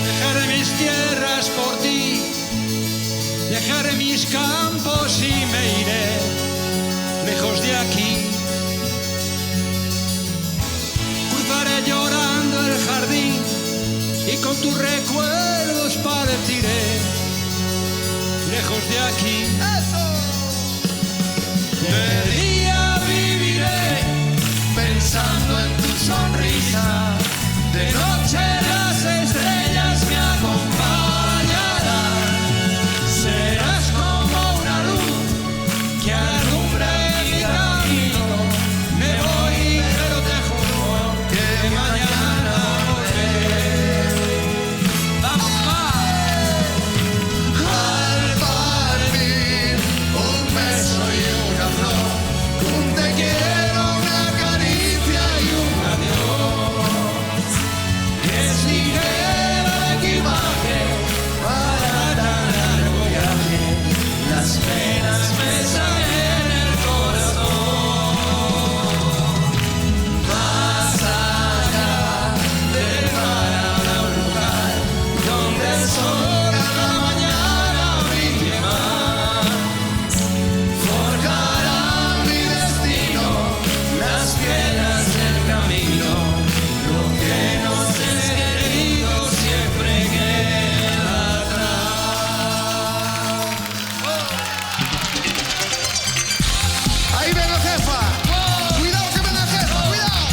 Dejaré mis tierras por ti, dejaré mis campos y me iré lejos de aquí. Cruzaré llorando el jardín y con tus recuerdos partiré lejos de aquí. De día viviré pensando en tu sonrisa, de noche las estrellas me acompañarán. Serás como una luz que alumbre mi camino. Me voy, pero te juro que mañana volveré. ¡Vamos más! Al partir, un beso y una flor, un te quiero, una caricia y un adiós. Es ligero el equipaje para tan largo viaje, las penas pesan en el corazón. Más allá del mar habrá un lugar donde el sol cada mañana brille más. Forjará mi destino las piedras del camino. Lo que nos es querido siempre queda atrás. Ahí ven la jefa. Cuidado que ven la jefa, cuidado.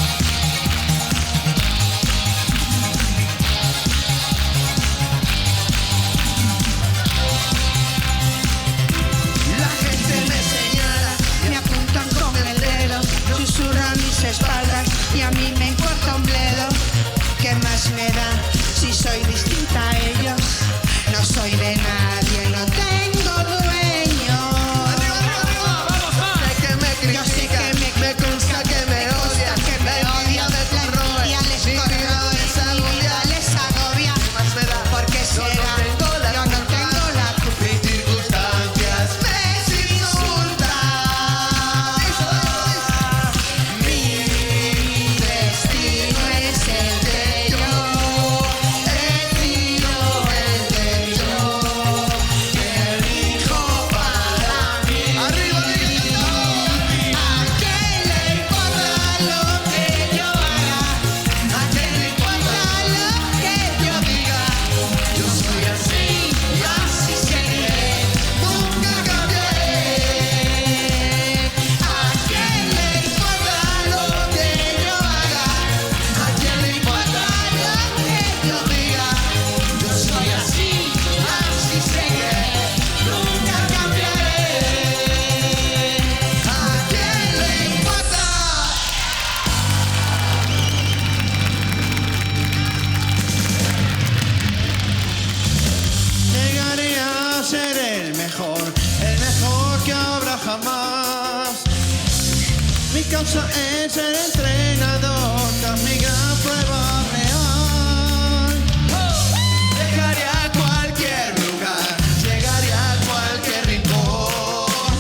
La gente me señala, me apuntan con el dedo, susurran mis espaldas y a mí me importa un bledo. ¿Qué más me da si soy distinta a ellos? No soy de nadie, no tengo dueño. Sé que me Yo sé critica, que me consta que me odia, que me odia, me corroe, y les mi vida corroe, les mi vida agobia. les agobia. ¿Qué más me da? Porque Yo no será, tengo la yo no culpa. tengo la culpa. Mis circunstancias me insultan. Mi destino es el de yo, decido el de yo, que elijo para mí. Arriba de ¿A quién le importa lo que yo haga? ¿A quién le importa lo que yo diga? Yo soy así Y así seguiré, nunca cambiaré. ¿a quién le importa lo que yo haga? ¿A quién le importa lo que yo diga? Yo soy así seguiré, nunca cambiaré. ¿A quién le importa? Llegaré a ser el mejor que habrá jamás. Mi causa es el entrenador que amiga prueba real. Dejaré a cualquier lugar, llegaré a cualquier rincón.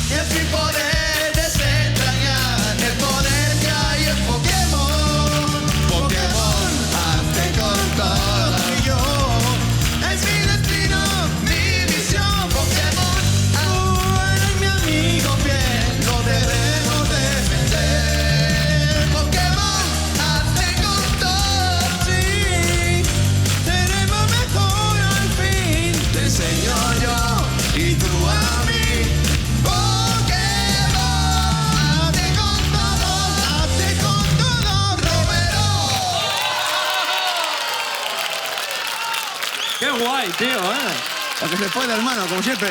Y así poder desentrañar el poder que hay en Pokémon. Pokémon, hazte con todo yo. Es mi destino, mi misión. Pokémon, tú eres mi amigo fiel, lo debemos defender. Pokémon, hazte con todo, sí. Tenemos mejor al fin. Te enseño yo y tú a mí. Pokémon, hazte con todo, Romero. Qué guay, tío, ¿eh? Lo que se puede, hermano, como siempre.